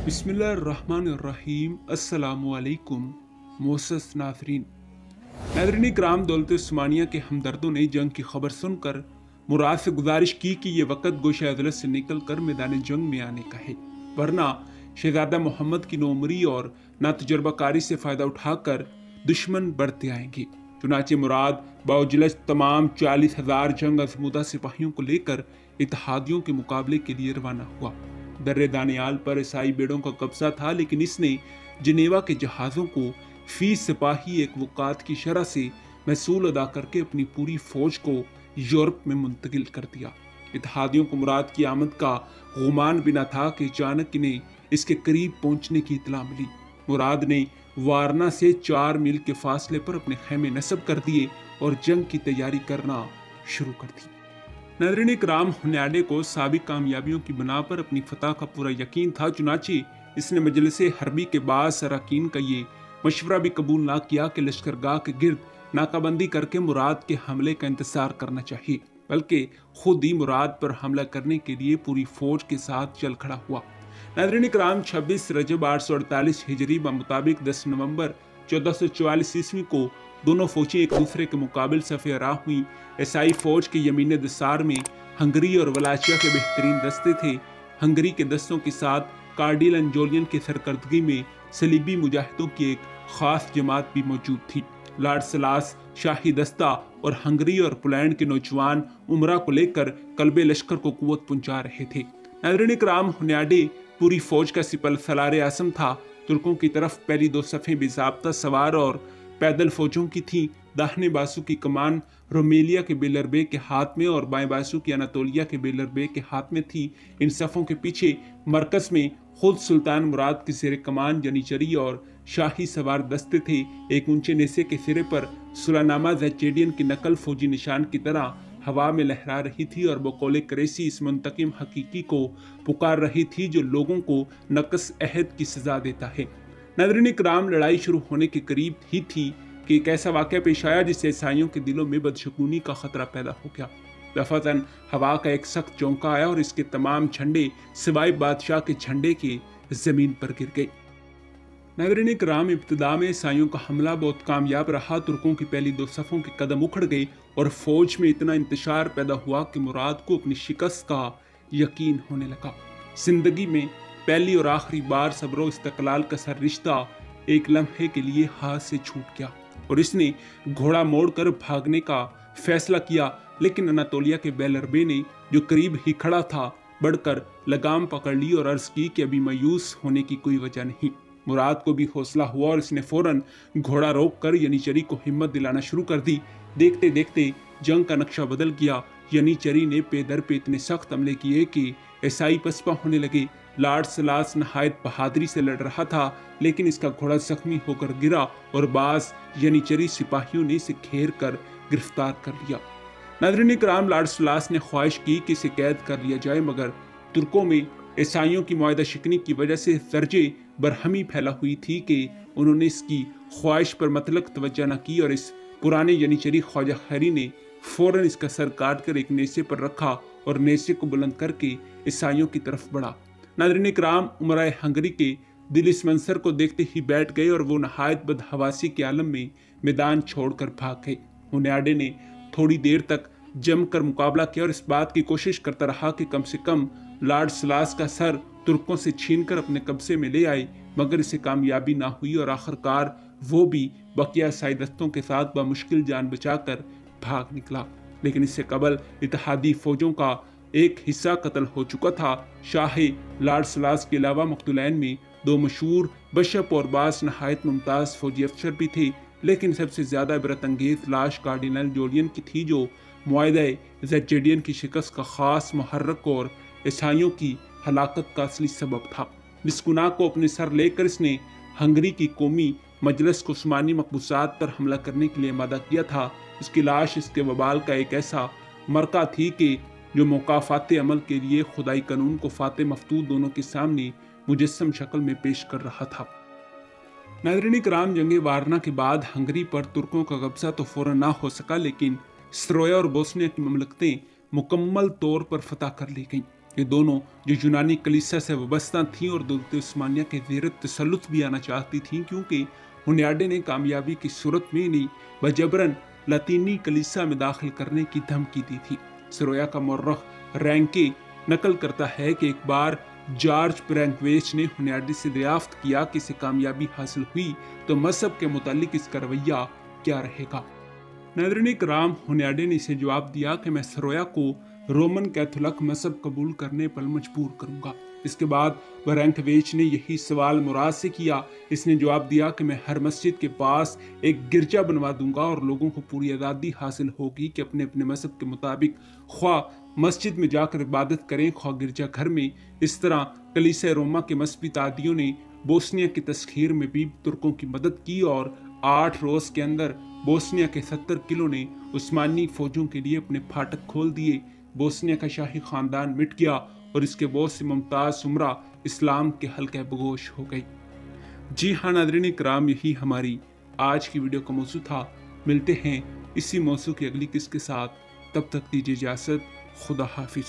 बिस्मिल्लाहिर्रहमानिर्रहीम। अस्सलामुअलैकुम मोअज़्ज़ज़ नाज़रीन। नाज़रीन इकराम, दौलत उस्मानिया के हमदर्दों ने जंग की खबर सुनकर मुराद से गुजारिश की कि ये वक़्त गोशे अदलत से निकल कर मैदान जंग में आने का है, वरना शहजादा मोहम्मद की नौमरी और नातजुर्बाकारी से फ़ायदा उठाकर दुश्मन बढ़ते आएंगे। चुनाचे मुराद बाउजलस तमाम 40,000 जंग अज़मूदा सिपाहियों को लेकर इत्तेहादियों के मुकाबले के लिए रवाना हुआ। दर्रे दानियाल पर ईसाई बेड़ों का कब्जा था, लेकिन इसने जिनेवा के जहाज़ों को फी सिपाही एक वक़ात की शरह से महसूल अदा करके अपनी पूरी फौज को यूरोप में मुंतकिल कर दिया। इत्तेहादियों को मुराद की आमद का गुमान भी न था कि अचानक इन्हें इसके करीब पहुंचने की इतला मिली। मुराद ने वारना से 4 मील के फासले पर अपने खेमे नस्ब कर दिए और जंग की तैयारी करना शुरू कर दी। नाज़रीन इकराम, हुनयाडे को साबिक कामयाबियों की बना पर अपनी फतह का पूरा यकीन था। चुनाचे इसने मजलिसे हरबी के बाद अरकान का ये मशवरा भी कबूल ना किया कि लश्करगाह के गिर्द नाकाबंदी करके मुराद के हमले का इंतजार करना चाहिए, बल्कि खुद ही मुराद पर हमला करने के लिए पूरी फौज के साथ चल खड़ा हुआ। नाज़रीन इकराम, 26 रजब 848 हिजरी मुताबिक 10 नवंबर 1444 ईस्वी को दोनों फौजें एक दूसरे के मुकाबले सफ़े राह हुई। ईसाई फौज के यमीन दसार में हंगरी और वलाचिया के बेहतरीन दस्ते थे। हंगरी के दस्तों के साथ कार्डिल एंड जोलियन की सरकर्दगी में सलीबी मुजाहिदों की एक खास जमात भी मौजूद थी। लॉर्ड सलास शाही दस्ता और हंगरी और पोलैंड के नौजवान उमरा को लेकर कल्बे लश्कर को कुव्वत पहुंचा रहे थे। नाज़रीन इकराम, हुनयाडे पूरी फौज का सिपल सलार आसम था। तुर्कों की तरफ पहली 2 सफ़ें बेज़ाब्ता सवार और पैदल फौजों की थी। दाहिने बाजू की कमान रोमेलिया के बेलरबे के हाथ में और बाएं बाजू की अनातोलिया के बेलरबे के हाथ में थी। इन सफ़ों के पीछे मरकज में खुद सुल्तान मुराद के ज़ेरे कमान जनीचरी और शाही सवार दस्ते थे। एक ऊंचे नेसे के सिरे पर सुलानामा ज़ैचेडियन की नकल फौजी निशान की तरह हवा में लहरा रही थी और बकौले करेसी इस मुंतकिम हकीकी को पुकार रही थी जो लोगों को नकस अहद की सजा देता है। नाज़रीन इकराम, लड़ाई शुरू होने के करीब ही थी कि एक ऐसा वाक़या पेश आया जिससे ईसाइयों के दिलों में बदशगुनी का खतरा पैदा हो गया। दफातन हवा का एक सख्त झोंका आया और इसके तमाम झंडे सिवाय बादशाह के झंडे के जमीन पर गिर गए। नाज़रीन इकराम, इब्तिदा में ईसाइयों का हमला बहुत कामयाब रहा। तुर्कों की पहली 2 सफ़ों के कदम उखड़ गए और फौज में इतना इंतशार पैदा हुआ कि मुराद को अपनी शिकस्त का यकीन होने लगा। जिंदगी में पहली और आखिरी बार सब्र इस्तकलाल का सर रिश्ता एक लम्हे के लिए हाथ से छूट गया और इसने घोड़ा मोड़कर भागने का फैसला किया। लेकिन अनातोलिया के बेलरबे ने, जो करीब ही खड़ा था, बढ़कर लगाम पकड़ ली और अर्ज की कि अभी मायूस होने की कोई वजह नहीं। मुराद को भी हौसला हुआ और इसने फौरन घोड़ा रोककर यनीचरी को हिम्मत दिलाना शुरू कर दी। देखते देखते जंग का नक्शा बदल गया। यनीचरी ने पेदर पे इतने सख्त हमले किए कि ईसाई पसपा होने लगे। लॉर्ड सलास नहायत बहादुरी से लड़ रहा था, लेकिन इसका घोड़ा जख्मी होकर गिरा और बाज यनीचरी सिपाहियों ने इसे घेर कर गिरफ्तार कर लिया। नाज़रीन इकराम, लॉर्ड सलास ने ख्वाहिश की कि इसे कैद कर लिया जाए, मगर तुर्कों में ईसाइयों की मुआहदा शिकनी की वजह से दर्जे बरहमी फैला हुई थी कि उन्होंने इसकी ख्वाहिश पर मतलब तवज्जो न की और इस पुराने यनीचरी ख्वाजा खैरी ने फौरन इसका सर काट कर एक नेसे पर रखा और नेसे को बुलंद करके ईसाइयों की तरफ बढ़ा। नाज़रीन इकराम, उमरा हंगरी के दिल इस मंजर को देखते ही बैठ गए और वो नहायत बदहवासी के आलम में मैदान छोड़कर भाग गए। हुनयाडे ने थोड़ी देर तक जमकर मुकाबला किया और इस बात की कोशिश करता रहा कि कम से कम लॉर्ड सलास का सर तुर्कों से छीनकर अपने कब्जे में ले आए, मगर इसे कामयाबी ना हुई और आखिरकार वो भी बकिया ईसाई दस्तों के साथ बामुश्किल जान बचाकर भाग निकला। लेकिन इससे कबल इत्तेहादी फौजों का एक हिस्सा कत्ल हो चुका था। शाह लॉर्ड सलास के अलावा मकतूलैन में 2 मशहूर बशप और बास नहायत मुमताज़ फौजी अफसर भी थे, लेकिन सबसे ज़्यादा इबरत अंगेज लाश कार्डिनल जोलियन की थी, जो मुआहदे ज़ैचेडियन की शिकस्त का ख़ास मुहर्रक और ईसाइयों की हलाकत का असली सबब था। इस गुनाह को अपने सर लेकर इसने हंगरी की कौमी मजलिस को उस्मानी मकबूसात पर हमला करने के लिए आमादा किया था। इसकी लाश इसके वबाल का एक ऐसा मरका थी कि जो मुकाफाते अमल के लिए खुदाई कानून को फाते मफतूद दोनों के सामने मुजस्सम शक्ल में पेश कर रहा था। नाज़रीन इकराम, जंग वारना के बाद हंगरी पर तुर्कों का कब्जा तो फौरन ना हो सका, लेकिन स्रोया और बोस्निया की ममलकतें मुकम्मल तौर पर फतह कर ली गईं। ये दोनों जो यूनानी कलीसिया से वाबस्ता थीं और दौलत उस्मानिया के ज़ेर तसल्लुत भी आना चाहती थीं, क्योंकि हुनयाडे ने कामयाबी की सूरत में नहीं बजबरन लातीनी कलीसिया में दाखिल करने की धमकी दी थी। सरोया का मौर्रख रैंके नकल करता है कि एक बार जॉर्ज ब्रैंकवेच ने हुनयाडे से दरियाफ्त किया कि इसे कामयाबी हासिल हुई तो मजहब के मुतालिक इसका रवैया क्या रहेगा। नाज़रीन किराम, हुनयाडे ने इसे जवाब दिया कि मैं सरोया को रोमन कैथोलिक मजहब कबूल करने पर मजबूर करूंगा। इसके बाद ब्रैंकवेच ने यही सवाल मुराद से किया। इसने जवाब दिया कि मैं हर मस्जिद के पास एक गिरजा बनवा दूंगा और लोगों को पूरी आज़ादी हासिल होगी कि अपने अपने मजहब के मुताबिक ख्वा मस्जिद में जाकर इबादत करें, ख्वा गिरजा घर में। इस तरह कलीसिया रोमा के मजहबी तादियों ने बोस्निया की तस्खीर में भी तुर्कों की मदद की और 8 रोज के अंदर बोस्निया के 70 किलो ने उस्मानी फौजों के लिए अपने फाटक खोल दिए। बोस्निया का शाही खानदान मिट गया और इसके बहुत से मुमताज उमरा इस्लाम के हल्के बगोश हो गई। जी हाँ नाज़रीन किराम, यही हमारी आज की वीडियो का मौजू था। मिलते हैं इसी मौजू की अगली किस्त के साथ, तब तक दीजिए इजाज़त। खुदा हाफिज।